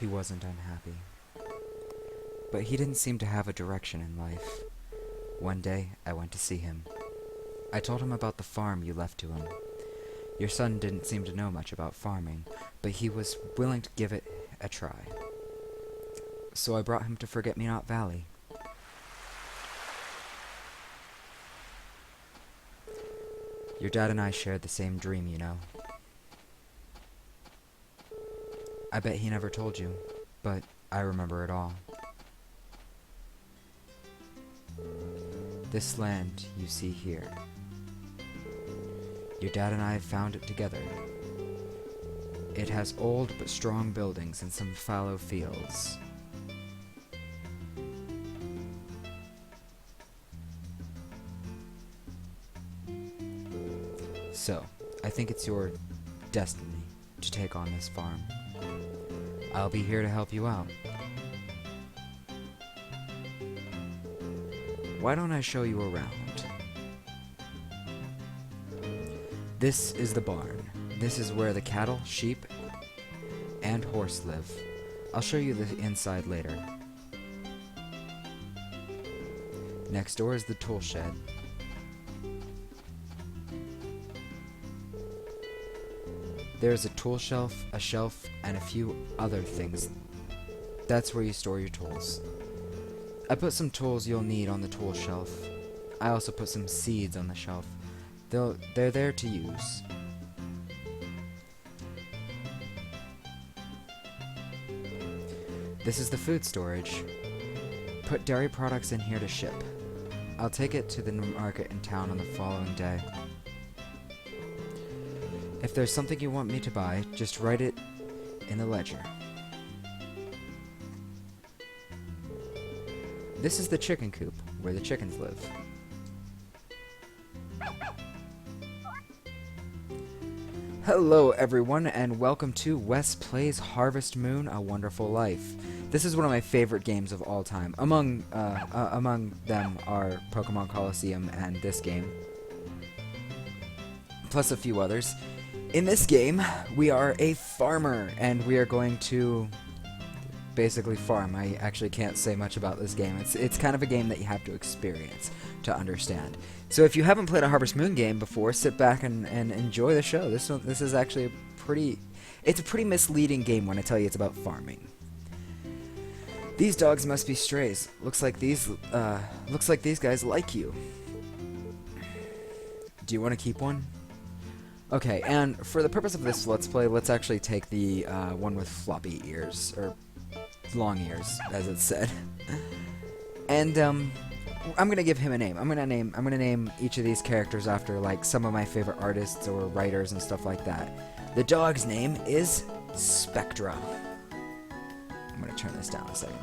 he wasn't unhappy. But he didn't seem to have a direction in life. One day, I went to see him. I told him about the farm you left to him. Your son didn't seem to know much about farming, but he was willing to give it a try. So I brought him to Forget-Me-Not Valley. Your dad and I shared the same dream, you know. I bet he never told you, but I remember it all. This land you see here. Your dad and I found it together. It has old but strong buildings and some fallow fields. So, I think it's your destiny to take on this farm. I'll be here to help you out. Why don't I show you around? This is the barn. This is where the cattle, sheep, and horse live. I'll show you the inside later. Next door is the tool shed. There's a tool shelf, a shelf, and a few other things. That's where you store your tools. I put some tools you'll need on the tool shelf. I also put some seeds on the shelf. They're there to use. This is the food storage. Put dairy products in here to ship. I'll take it to the market in town on the following day. If there's something you want me to buy, just write it in the ledger. This is the chicken coop, where the chickens live. Hello everyone, and welcome to Wes Plays Harvest Moon: A Wonderful Life. This is one of my favorite games of all time. Among them are Pokemon Colosseum and this game, plus a few others. In this game, we are a farmer, and we are going to basically farm. I actually can't say much about this game. It's kind of a game that you have to experience to understand. So if you haven't played a Harvest Moon game before, sit back and enjoy the show. This is actually a pretty misleading game when I tell you it's about farming. These dogs must be strays. Looks like these guys like you. Do you want to keep one? Okay, and for the purpose of this Let's Play, let's actually take the one with floppy ears, or long ears, as it's said. And I'm gonna give him a name. I'm gonna name each of these characters after like some of my favorite artists or writers and stuff like that. The dog's name is Spectra. I'm gonna turn this down a second.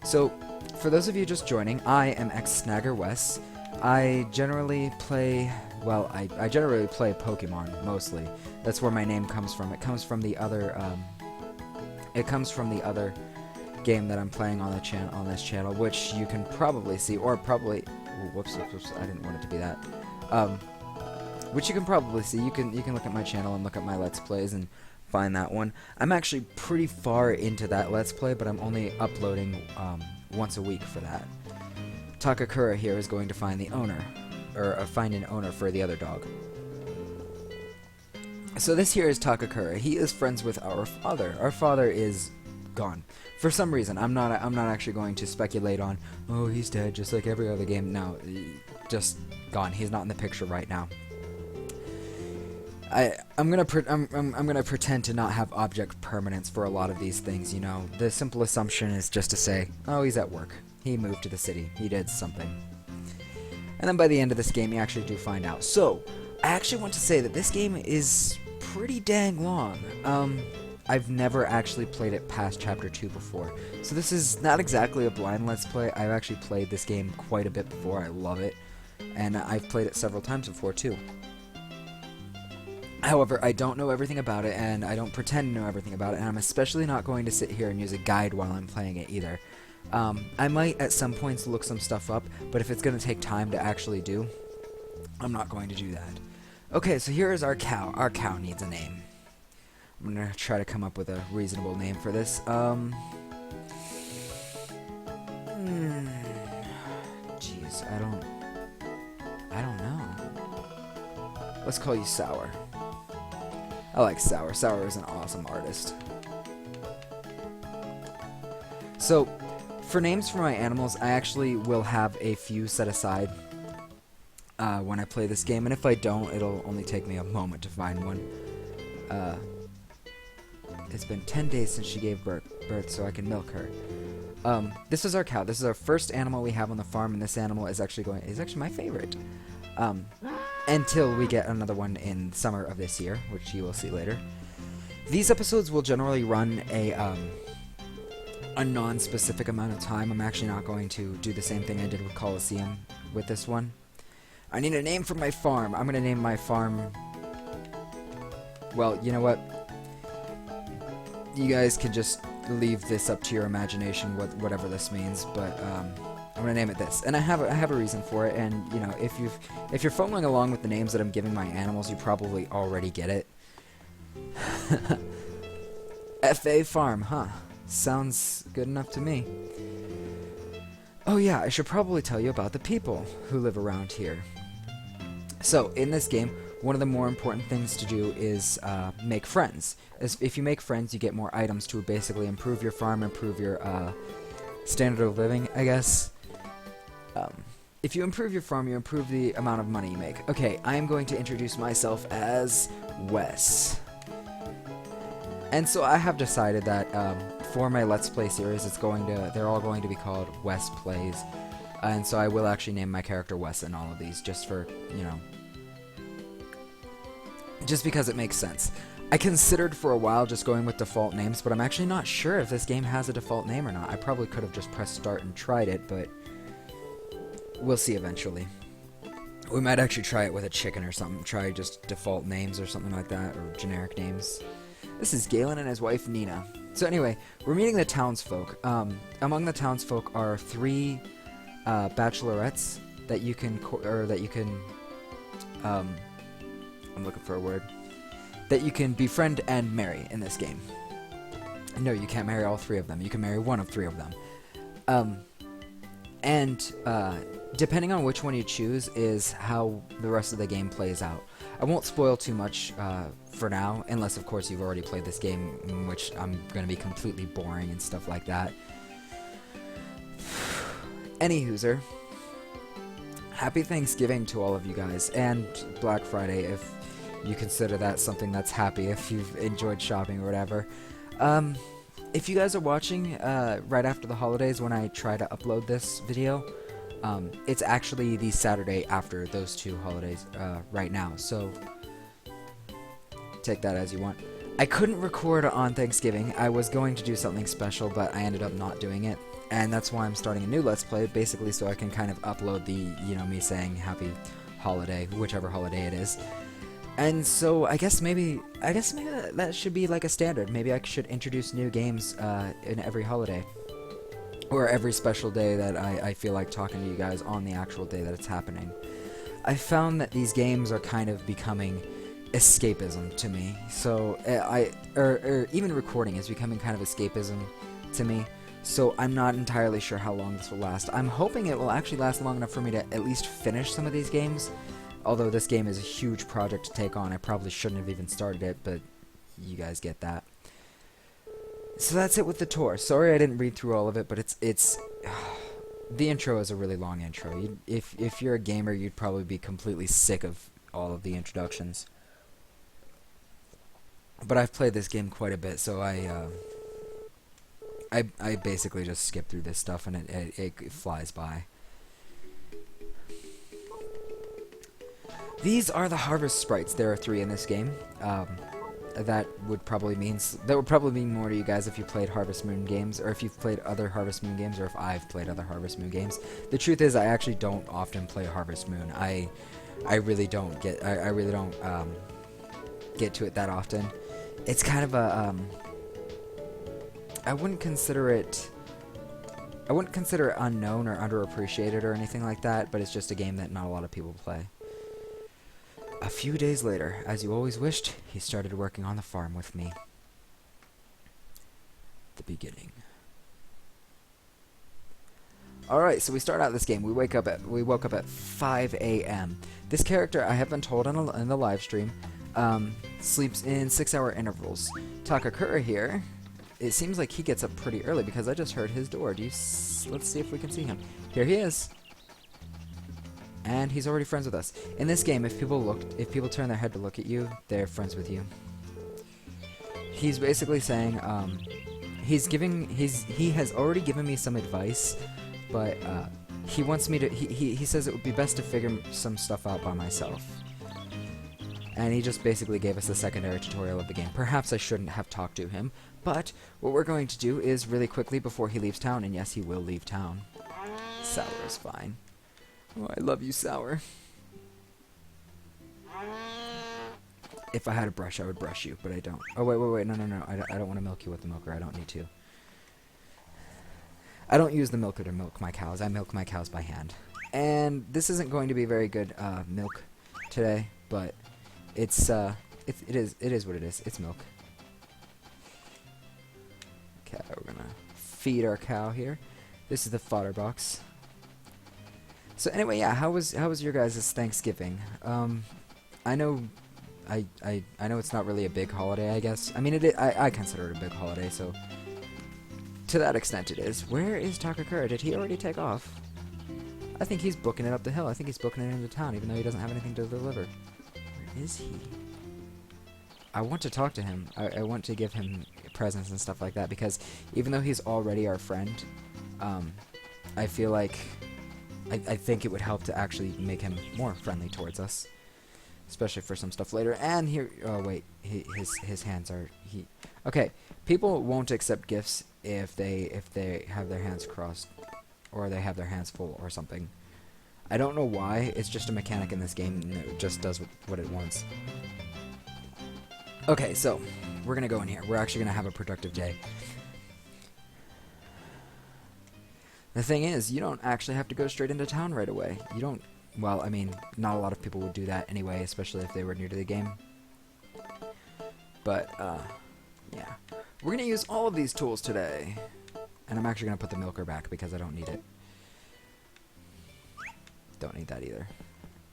So, for those of you just joining, I am Snagger Wes. I generally play, well, I generally play Pokemon, mostly. That's where my name comes from. It comes from the other, game that I'm playing on this channel, which you can probably see, or probably, ooh, whoops, I didn't want it to be that. Which you can probably see. You can look at my channel and look at my Let's Plays and find that one. I'm actually pretty far into that Let's Play, but I'm only uploading once a week for that. Takakura here is going to find the owner, or find an owner for the other dog. So this here is Takakura. He is friends with our father. Our father is gone for some reason. I'm not actually going to speculate on, oh, he's dead just like every other game. No, just gone. He's not in the picture right now. I'm gonna pretend to not have object permanence for a lot of these things. You know, the simple assumption is just to say, oh, he's at work. He moved to the city. He did something. And then by the end of this game, you actually do find out. So, I actually want to say that this game is pretty dang long. I've never actually played it past Chapter 2 before. So this is not exactly a blind Let's Play. I've actually played this game quite a bit before. I love it. And I've played it several times before, too. However, I don't know everything about it, and I don't pretend to know everything about it, and I'm especially not going to sit here and use a guide while I'm playing it either. I might at some points look some stuff up, but if it's going to take time to actually do, I'm not going to do that. Okay, so here is our cow. Our cow needs a name. I'm gonna try to come up with a reasonable name for this. Jeez, I don't know. Let's call you Sour. I like Sour. Sour is an awesome artist. So, for names for my animals, I actually will have a few set aside when I play this game, and if I don't, it'll only take me a moment to find one. It's been 10 days since she gave birth, so I can milk her. This is our cow. This is our first animal we have on the farm, and this animal is actually my favorite. Until we get another one in summer of this year, which you will see later. These episodes will generally run a non-specific amount of time. I'm actually not going to do the same thing I did with Colosseum with this one. I need a name for my farm. I'm going to name my farm... Well, you know what? You guys can just leave this up to your imagination, whatever this means, but I'm gonna name it this, and I have a reason for it. And you know, if you're following along with the names that I'm giving my animals, you probably already get it. FA Farm, huh? Sounds good enough to me. Oh yeah, I should probably tell you about the people who live around here. So in this game, one of the more important things to do is make friends. If you make friends, you get more items to basically improve your farm, improve your standard of living, I guess. If you improve your farm, you improve the amount of money you make. Okay, I am going to introduce myself as Wes. And so I have decided that for my Let's Play series, they're all going to be called Wes Plays. And so I will actually name my character Wes in all of these, just for, you know, just because it makes sense. I considered for a while just going with default names, but I'm actually not sure if this game has a default name or not. I probably could have just pressed start and tried it, but we'll see eventually. We might actually try it with a chicken or something. Try just default names or something like that, or generic names. This is Galen and his wife Nina. So anyway, we're meeting the townsfolk. Among the townsfolk are 3 bachelorettes that you can, I'm looking for a word, that you can befriend and marry in this game. No, you can't marry all 3 of them. You can marry one of 3 of them. Depending on which one you choose is how the rest of the game plays out. I won't spoil too much for now, unless of course you've already played this game, in which I'm going to be completely boring and stuff like that. Anyhooser, happy Thanksgiving to all of you guys, and Black Friday if you consider that something that's happy, if you've enjoyed shopping or whatever. If you guys are watching right after the holidays when I try to upload this video, it's actually the Saturday after those 2 holidays right now, so take that as you want. I couldn't record on Thanksgiving. I was going to do something special, but I ended up not doing it, and that's why I'm starting a new Let's Play, basically so I can kind of upload the, you know, me saying happy holiday, whichever holiday it is. And so I guess maybe that should be like a standard. Maybe I should introduce new games in every holiday, or every special day that I feel like talking to you guys on the actual day that it's happening. I found that these games are kind of becoming escapism to me. So even recording is becoming kind of escapism to me. So I'm not entirely sure how long this will last. I'm hoping it will actually last long enough for me to at least finish some of these games. Although this game is a huge project to take on, I probably shouldn't have even started it, but you guys get that. So that's it with the tour. Sorry I didn't read through all of it, but it's the intro is a really long intro. If you're a gamer, you'd probably be completely sick of all of the introductions. But I've played this game quite a bit, so I basically just skip through this stuff, and it flies by. These are the harvest sprites. There are 3 in this game. That would probably mean more to you guys if you played Harvest Moon games, or if you've played other Harvest Moon games, or if I've played other Harvest Moon games. The truth is, I actually don't often play Harvest Moon. I really don't get to it that often. It's kind of a I wouldn't consider it unknown or underappreciated or anything like that, but it's just a game that not a lot of people play. A few days later, as you always wished, he started working on the farm with me. The beginning. Alright, so we start out this game. We woke up at 5 a.m. This character, I have been told in the live stream, sleeps in 6-hour intervals. Takakura here, it seems like he gets up pretty early because I just heard his door. Let's see if we can see him. Here he is. And he's already friends with us. In this game, if people turn their head to look at you, they're friends with you. He's basically saying, he has already given me some advice, but he wants me to. He says it would be best to figure some stuff out by myself. And he just basically gave us a secondary tutorial of the game. Perhaps I shouldn't have talked to him, but what we're going to do is really quickly before he leaves town, and yes, he will leave town. Sour is fine. Oh, I love you, Sour. If I had a brush, I would brush you, but I don't. Oh, wait, no. I don't want to milk you with the milker. I don't need to. I don't use the milker to milk my cows. I milk my cows by hand. And this isn't going to be very good milk today, but it is what it is. It's milk. Okay, we're gonna feed our cow here. This is the fodder box. So anyway, yeah, how was your guys' Thanksgiving? I know it's not really a big holiday, I guess. I mean, I consider it a big holiday, so to that extent it is. Where is Takakura? Did he already take off? I think he's booking it up the hill. I think he's booking it into town, even though he doesn't have anything to deliver. Where is he? I want to talk to him. I want to give him presents and stuff like that, because even though he's already our friend, I feel like I think it would help to actually make him more friendly towards us, especially for some stuff later. And here, oh wait, his hands are okay. People won't accept gifts if they have their hands crossed or they have their hands full or something. I don't know why. It's just a mechanic in this game, and it just does what it wants. Okay, so we're gonna go in here. We're actually gonna have a productive day. The thing is, you don't actually have to go straight into town right away. You don't. Well, I mean, not a lot of people would do that anyway, especially if they were new to the game. But, yeah. We're gonna use all of these tools today. And I'm actually gonna put the milker back because I don't need it. Don't need that either.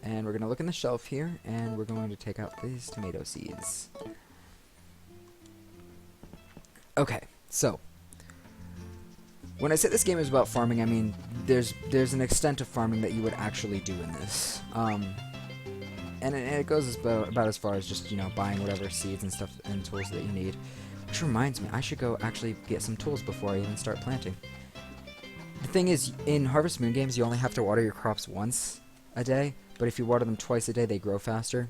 And we're gonna look in the shelf here, and we're going to take out these tomato seeds. Okay, so when I say this game is about farming, I mean there's an extent of farming that you would actually do in this, and it goes about as far as just, you know, buying whatever seeds and stuff and tools that you need. Which reminds me, I should go actually get some tools before I even start planting. The thing is, in Harvest Moon games, you only have to water your crops once a day, but if you water them twice a day, they grow faster,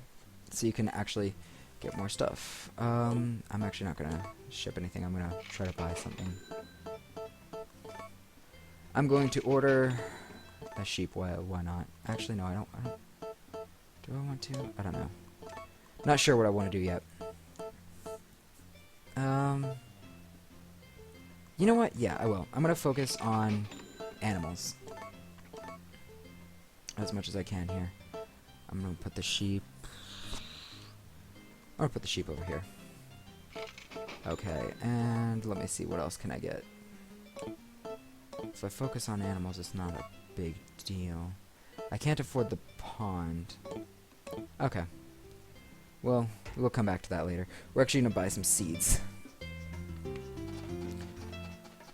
so you can actually get more stuff. I'm actually not gonna ship anything. I'm gonna try to buy something. I'm going to order a sheep. Why not? Actually, no, I don't. Do I want to? I don't know. Not sure what I want to do yet. You know what? Yeah, I will. I'm gonna focus on animals as much as I can here. I'm gonna put the sheep. I'm gonna put the sheep over here. Okay, and let me see, what else can I get? If I focus on animals, it's not a big deal. I can't afford the pond. Okay. Well, we'll come back to that later. We're actually gonna buy some seeds.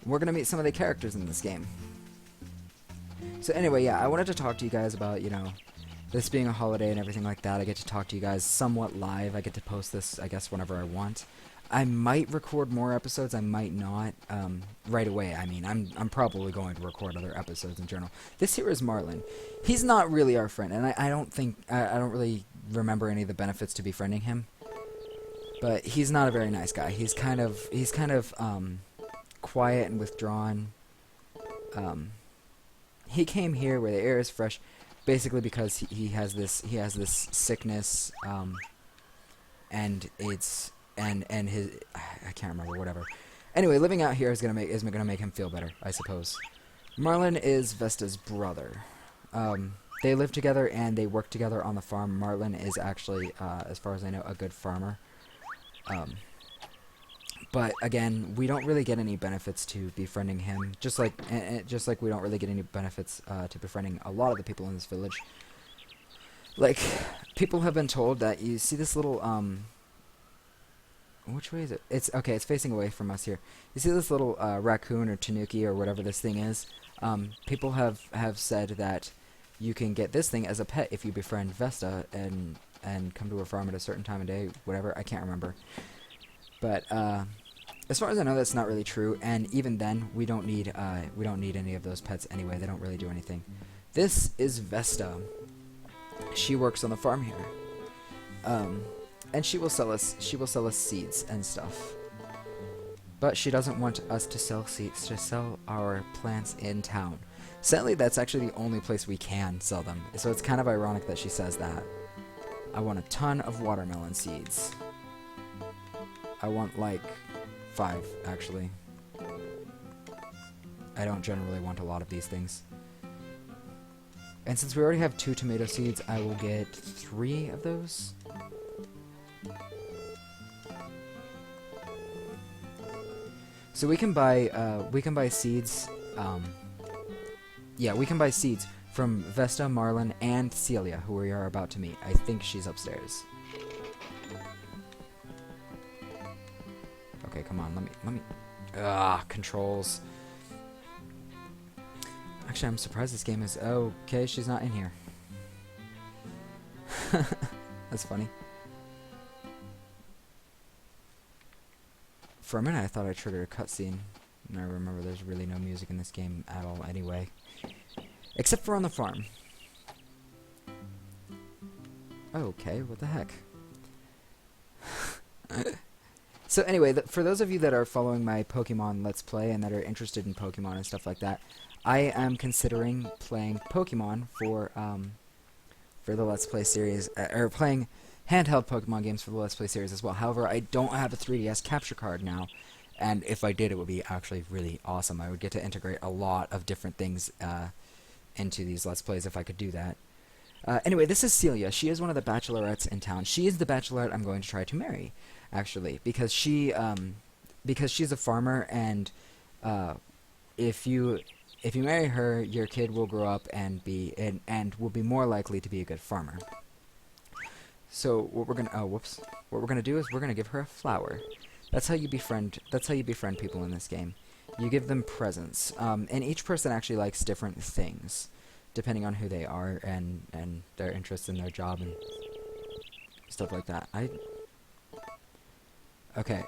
We're gonna meet some of the characters in this game. So anyway, yeah, I wanted to talk to you guys about, you know, this being a holiday and everything like that. I get to talk to you guys somewhat live. I get to post this, I guess, whenever I want. I might record more episodes. I might not right away. I mean, I'm probably going to record other episodes in general. This here is Marlin. He's not really our friend, and I don't think I don't really remember any of the benefits to befriending him. But he's not a very nice guy. He's kind of quiet and withdrawn. He came here where the air is fresh, basically because he has this sickness, and it's and his I can't remember, whatever. Anyway, living out here is gonna make him feel better, I suppose. Marlin is Vesta's brother. they live together and they work together on the farm. Marlin is actually, as far as I know, a good farmer. But again, we don't really get any benefits to befriending him. Just like we don't really get any benefits to befriending a lot of the people in this village. Like, people have been told that you see this little which way is it? It's okay. It's facing away from us here. You see this little raccoon or tanuki or whatever this thing is. People have said that you can get this thing as a pet if you befriend Vesta and come to her farm at a certain time of day. Whatever, I can't remember. But as far as I know, that's not really true. And even then, we don't need any of those pets anyway. They don't really do anything. This is Vesta. She works on the farm here. And she will sell us seeds and stuff. But she doesn't want us to sell seeds, to sell our plants in town. Sadly, that's actually the only place we can sell them. So it's kind of ironic that she says that. I want a ton of watermelon seeds. I want like 5, actually. I don't generally want a lot of these things. And since we already have 2 tomato seeds, I will get 3 of those. So we can buy seeds. Yeah, we can buy seeds from Vesta, Marlin, and Celia, who we are about to meet. I think she's upstairs. Okay, come on, let me. Controls. Actually, I'm surprised this game is okay. She's not in here. That's funny. For a minute, I thought I triggered a cutscene. And I remember there's really no music in this game at all anyway. Except for on the farm. Okay, what the heck? So anyway, for those of you that are following my Pokemon Let's Play and that are interested in Pokemon and stuff like that, I am considering playing Pokemon for the Let's Play series, or playing handheld Pokemon games for the Let's Play series as well. However, I don't have a 3DS capture card now, and if I did, it would be actually really awesome. I would get to integrate a lot of different things into these Let's Plays if I could do that. Anyway, this is Celia. She is one of the bachelorettes in town. She is the bachelorette I'm going to try to marry, actually, because she's a farmer, and if you marry her, your kid will grow up and will be more likely to be a good farmer. So what we're gonna do is we're gonna give her a flower. That's how you befriend people in this game. You give them presents, and each person actually likes different things, depending on who they are and their interests in their job and stuff like that. Okay.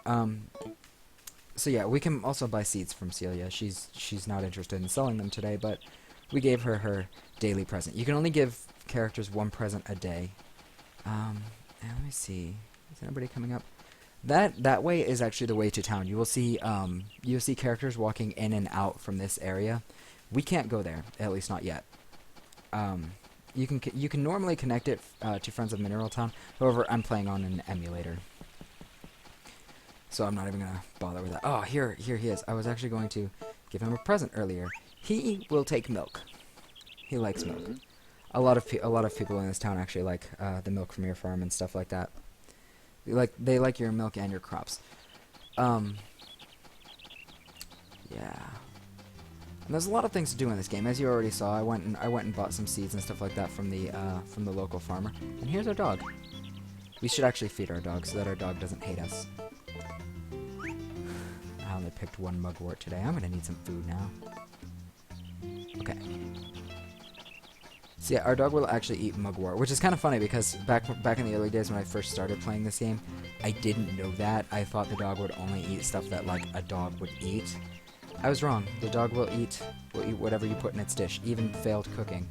So yeah, we can also buy seeds from Celia. She's not interested in selling them today, but we gave her her daily present. You can only give characters 1 present a day. And let me see. Is anybody coming up? That way is actually the way to town. You'll see characters walking in and out from this area. We can't go there, at least not yet. You can normally connect it to Friends of Mineral Town. However, I'm playing on an emulator, so I'm not even gonna bother with that. Oh, here he is. I was actually going to give him a present earlier. He will take milk. He likes milk. A lot of people in this town actually like the milk from your farm and stuff like that. They like your milk and your crops. Yeah. And there's a lot of things to do in this game, as you already saw. I went and bought some seeds and stuff like that from the local farmer. And here's our dog. We should actually feed our dog so that our dog doesn't hate us. I only picked 1 mugwort today. I'm gonna need some food now. Okay. So yeah, our dog will actually eat mugwort, which is kind of funny because back in the early days when I first started playing this game, I didn't know that. I thought the dog would only eat stuff that like a dog would eat. I was wrong. The dog will eat whatever you put in its dish, even failed cooking.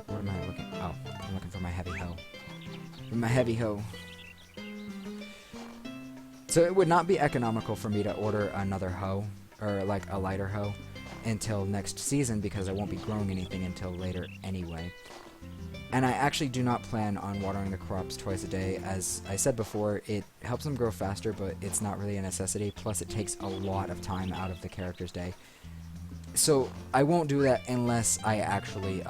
What am I looking? Oh, I'm looking for my heavy hoe. My heavy hoe. So it would not be economical for me to order another hoe, or like a lighter hoe, until next season because I won't be growing anything until later anyway. And I actually do not plan on watering the crops twice a day. As I said before, it helps them grow faster, but it's not really a necessity. Plus, it takes a lot of time out of the character's day. So I won't do that unless I actually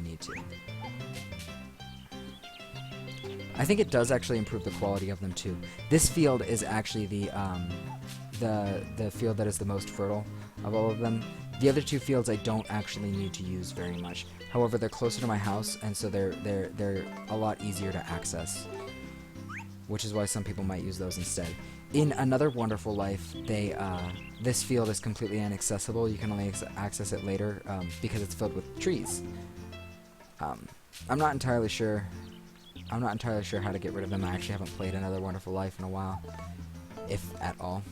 need to. I think it does actually improve the quality of them too. This field is actually the field that is the most fertile of all of them. The other two fields I don't actually need to use very much. However, they're closer to my house, and so they're a lot easier to access, which is why some people might use those instead. In Another Wonderful Life, this field is completely inaccessible. You can only access it later because it's filled with trees. I'm not entirely sure how to get rid of them. I actually haven't played Another Wonderful Life in a while, if at all.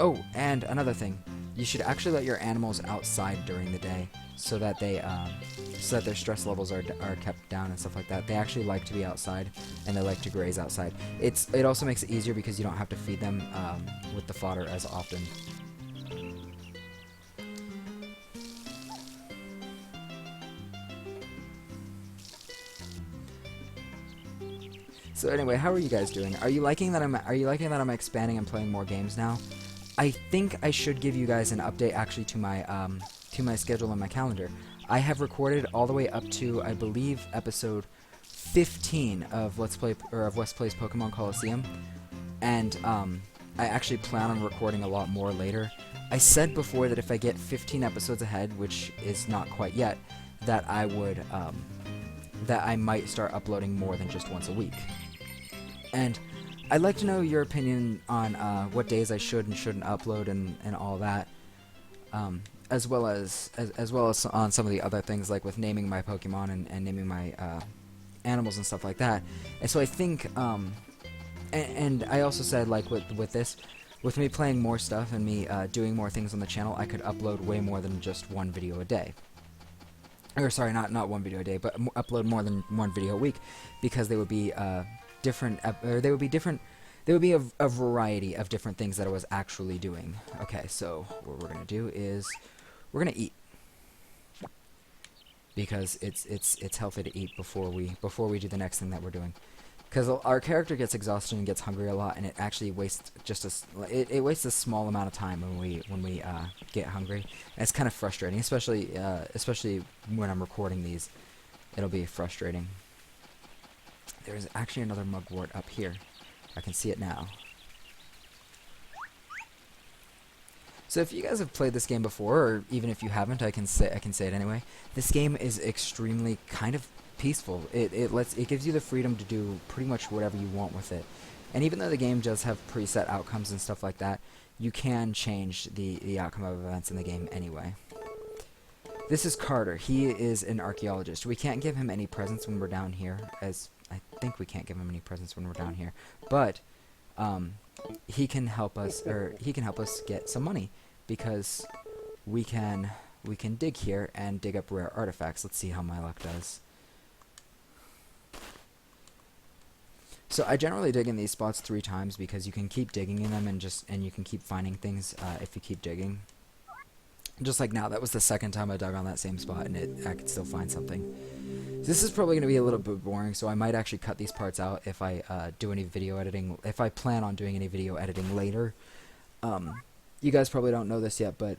Oh, and another thing, you should actually let your animals outside during the day so that their stress levels are kept down and stuff like that. They actually like to be outside, and they like to graze outside. It also makes it easier because you don't have to feed them with the fodder as often. So anyway, how are you guys doing? Are you liking that I'm expanding and playing more games now? I think I should give you guys an update actually to my schedule and my calendar. I have recorded all the way up to, I believe, episode 15 of Let's Plays Pokemon Colosseum, and I actually plan on recording a lot more later. I said before that if I get 15 episodes ahead, which is not quite yet, that I would that I might start uploading more than just once a week. And I'd like to know your opinion on what days I should and shouldn't upload and all that, as well as on some of the other things, like with naming my Pokemon and naming my animals and stuff like that. And so I think, and I also said, like with me playing more stuff and me doing more things on the channel, I could upload way more than just one video a day. Or sorry, not one video a day, but upload more than one video a week, because they would be different, or they would be different. There would be a variety of different things that I was actually doing. Okay, so what we're gonna do is we're gonna eat, because it's healthy to eat before we do the next thing that we're doing. Because our character gets exhausted and gets hungry a lot, and it actually wastes it wastes a small amount of time when we get hungry. And it's kind of frustrating, especially when I'm recording these. It'll be frustrating. There's actually another mugwort up here. I can see it now. So if you guys have played this game before, or even if you haven't, I can say it anyway. This game is extremely kind of peaceful. It gives you the freedom to do pretty much whatever you want with it. And even though the game does have preset outcomes and stuff like that, you can change the outcome of events in the game anyway. This is Carter. He is an archaeologist. We can't give him any presents when we're down here, as I think we can't give him any presents when we're down here. But he can help us get some money, because we can dig here and dig up rare artifacts. Let's see how my luck does. So I generally dig in these spots 3 times, because you can keep digging in them and you can keep finding things if you keep digging. Just like now, that was the second time I dug on that same spot, and I could still find something. This is probably going to be a little bit boring, so I might actually cut these parts out if I do any video editing. If I plan on doing any video editing later. You guys probably don't know this yet, but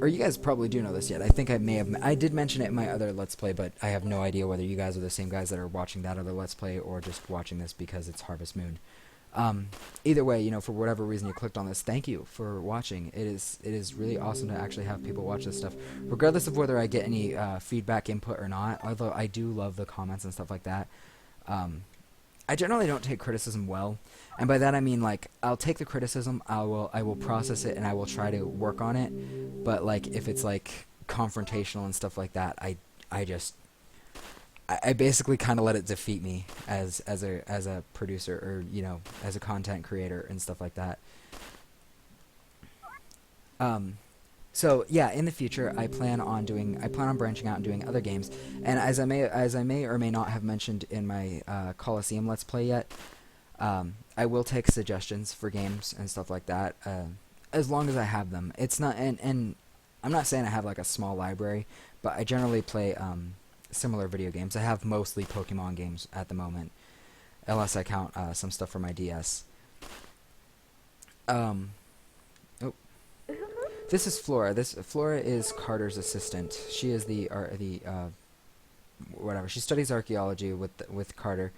or you guys probably do know this yet. I think I did mention it in my other Let's Play, but I have no idea whether you guys are the same guys that are watching that other Let's Play or just watching this because it's Harvest Moon. Either way, you know, for whatever reason you clicked on this, thank you for watching. It is really awesome to actually have people watch this stuff, regardless of whether I get any feedback, input or not. Although I do love the comments and stuff like that. I generally don't take criticism well, and by that I mean, like, I'll take the criticism, I will process it, and I will try to work on it. But like, if it's like confrontational and stuff like that, I basically kind of let it defeat me as a producer, or, you know, as a content creator and stuff like that. So yeah, in the future, I plan on branching out and doing other games. And as I may or may not have mentioned in my Colosseum Let's Play yet, I will take suggestions for games and stuff like that, as long as I have them. It's not, and I'm not saying I have like a small library, but I generally play similar video games. I have mostly Pokemon games at the moment, unless I count some stuff for my DS. This is Flora. Flora is Carter's assistant. She is the whatever. She studies archaeology with Carter,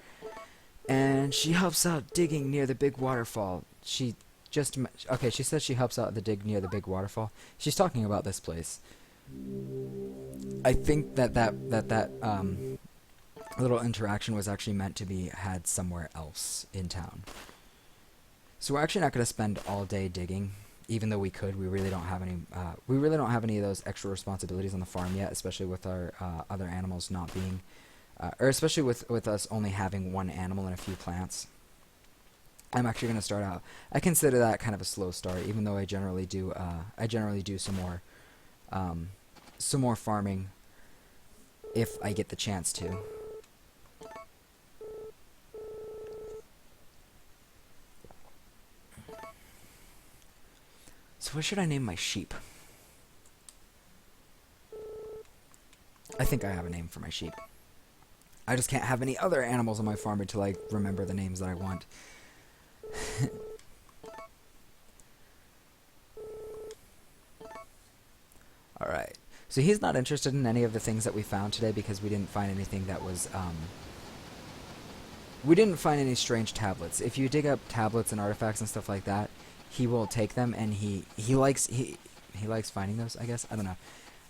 and she helps out digging near the big waterfall. She says she helps out the dig near the big waterfall. She's talking about this place. I think that little interaction was actually meant to be had somewhere else in town. So we're actually not going to spend all day digging, even though we could. We really don't have any. We really don't have any of those extra responsibilities on the farm yet, especially with our other animals not being, or especially with us only having one animal and a few plants. I'm actually going to start out. I consider that kind of a slow start, even though I generally do. I generally do some more farming if I get the chance to. So what should I name my sheep? I think I have a name for my sheep. I just can't have any other animals on my farm until I remember the names that I want. Alright. So he's not interested in any of the things that we found today because we didn't find anything that was, we didn't find any strange tablets. If you dig up tablets and artifacts and stuff like that, he will take them, and he likes finding those, I guess. I don't know.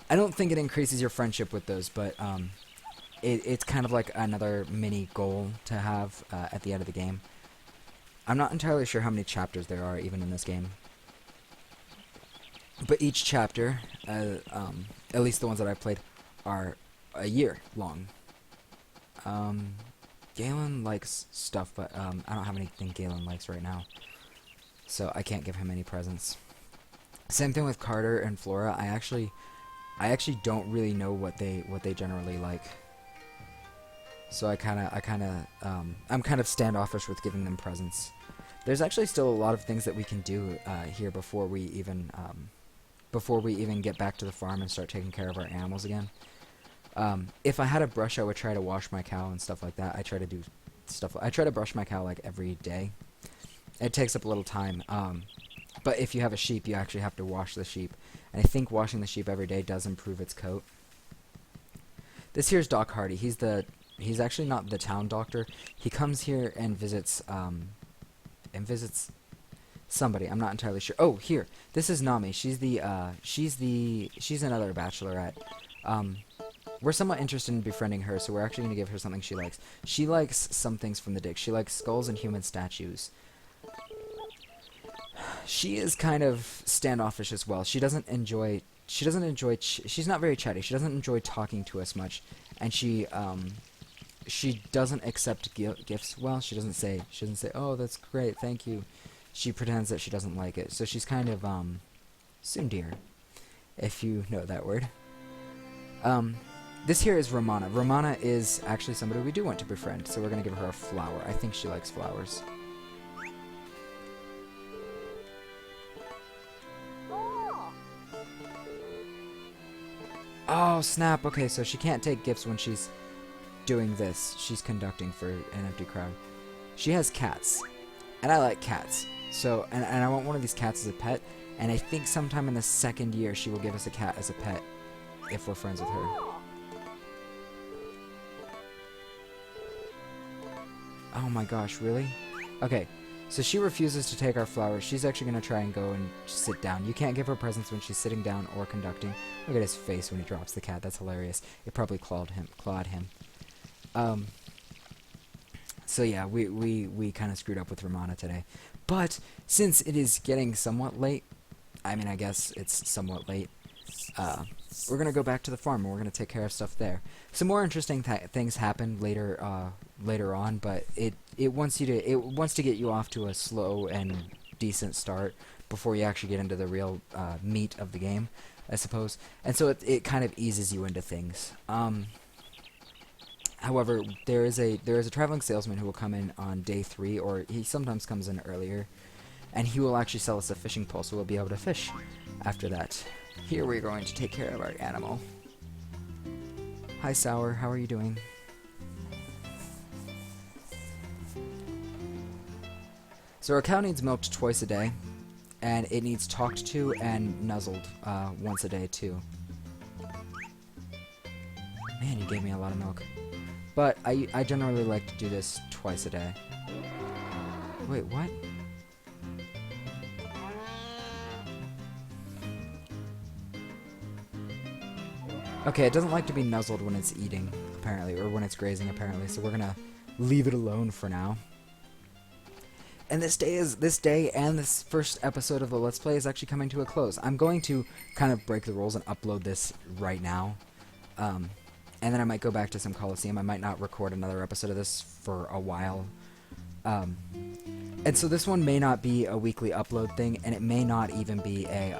I don't think it increases your friendship with those, but it's kind of like another mini goal to have at the end of the game. I'm not entirely sure how many chapters there are even in this game. But each chapter, at least the ones that I've played, are a year long. Galen likes stuff, but I don't have anything Galen likes right now. So I can't give him any presents. Same thing with Carter and Flora. I actually don't really know what they generally like. So I'm kind of standoffish with giving them presents. There's actually still a lot of things that we can do here before we even get back to the farm and start taking care of our animals again. If I had a brush, I would try to wash my cow and stuff like that. I try to brush my cow like every day. It takes up a little time. But if you have a sheep, you actually have to wash the sheep. And I think washing the sheep every day does improve its coat. This here's Doc Hardy. He's actually not the town doctor. He comes here and visits somebody. I'm not entirely sure. Oh, here. This is Nami. She's another bachelorette. We're somewhat interested in befriending her, so we're actually going to give her something she likes. She likes some things from the dig. She likes skulls and human statues. She is kind of standoffish as well. She's not very chatty. She doesn't enjoy talking to us much, and she doesn't accept gifts well. She doesn't say, "Oh, that's great, thank you." She pretends that she doesn't like it. So she's kind of tsundere, if you know that word. This here is Romana. Romana is actually somebody we do want to befriend, so we're going to give her a flower. I think she likes flowers. Oh, snap. Okay, so she can't take gifts when she's doing this. She's conducting for an empty crowd. She has cats, and I like cats. So, and I want one of these cats as a pet, and I think sometime in the second year she will give us a cat as a pet if we're friends with her. Oh my gosh, really? Okay, so she refuses to take our flowers. She's actually going to try and go and sit down. You can't give her presents when she's sitting down or conducting. Look at his face when he drops the cat. That's hilarious. It probably clawed him. So yeah, we kind of screwed up with Romana today. But since it is getting somewhat late, I mean, I guess it's somewhat late, we're going to go back to the farm and we're going to take care of stuff there. Some more interesting things happen later on, but it wants to get you off to a slow and decent start before you actually get into the real meat of the game, I suppose. And so it kind of eases you into things. However, there is a traveling salesman who will come in on day 3, or he sometimes comes in earlier, and he will actually sell us a fishing pole, so we'll be able to fish after that. Here we're going to take care of our animal. Hi, Sour. How are you doing? So our cow needs milked twice a day, and it needs talked to and nuzzled once a day too. Man, you gave me a lot of milk. But I generally like to do this twice a day. Wait, what? Okay, it doesn't like to be nuzzled when it's eating, apparently, or when it's grazing, apparently, so we're gonna leave it alone for now. And this day and this first episode of the Let's Play is actually coming to a close. I'm going to kind of break the rules and upload this right now. And then I might go back to some Colosseum. I might not record another episode of this for a while. And so this one may not be a weekly upload thing, and it may not even be a,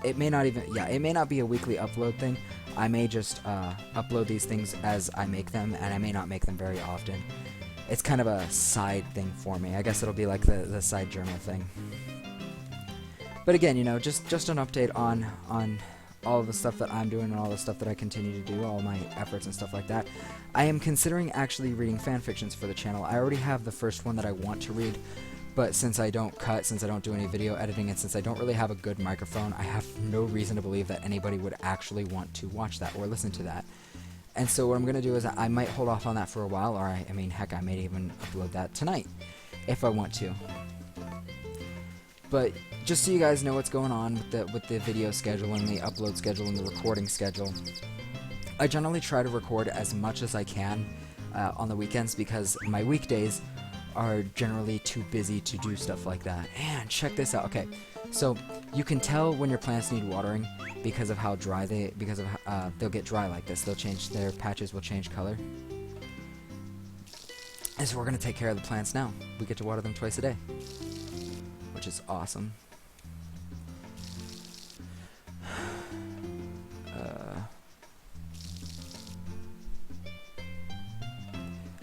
it may not be a weekly upload thing. I may just upload these things as I make them, and I may not make them very often. It's kind of a side thing for me. I guess it'll be like the side journal thing. But again, you know, just an update on all of the stuff that I'm doing and all the stuff that I continue to do, all my efforts and stuff like that. I am considering actually reading fanfictions for the channel. I already have the first one that I want to read, but since I don't cut, since I don't do any video editing, and since I don't really have a good microphone, I have no reason to believe that anybody would actually want to watch that or listen to that. And so what I'm going to do is I might hold off on that for a while, or I mean, heck, I may even upload that tonight if I want to. But just so you guys know what's going on with the video schedule and the upload schedule and the recording schedule, I generally try to record as much as I can on the weekends because my weekdays are generally too busy to do stuff like that. And check this out. Okay, so you can tell when your plants need watering because of how dry they'll get dry like this. Their patches will change color. And so we're gonna take care of the plants now. We get to water them twice a day, which is awesome.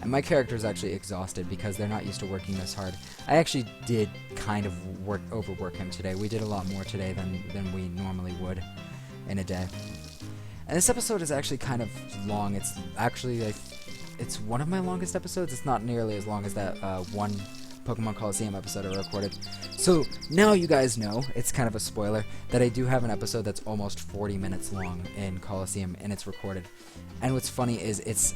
And my character is actually exhausted because they're not used to working this hard. I actually did kind of overwork him today. We did a lot more today than we normally would in a day. And this episode is actually kind of long. It's actually, it's one of my longest episodes. It's not nearly as long as that one Pokemon Colosseum episode I recorded. So now you guys know, it's kind of a spoiler, that I do have an episode that's almost 40 minutes long in Colosseum, and it's recorded. And what's funny is it's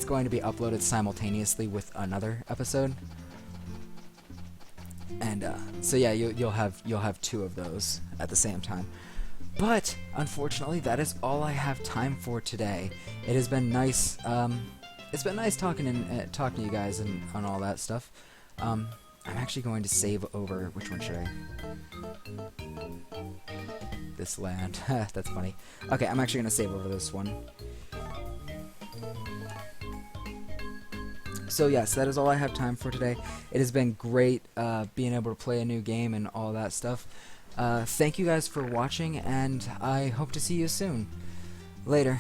going to be uploaded simultaneously with another episode. And so yeah, you'll have two of those at the same time. But unfortunately, that is all I have time for today. It has been nice. It's been nice talking to you guys and on all that stuff. I'm actually going to save over. Which one should I? This land. That's funny. Okay, I'm actually going to save over this one. So yes, that is all I have time for today. It has been great being able to play a new game and all that stuff. Thank you guys for watching, and I hope to see you soon. Later.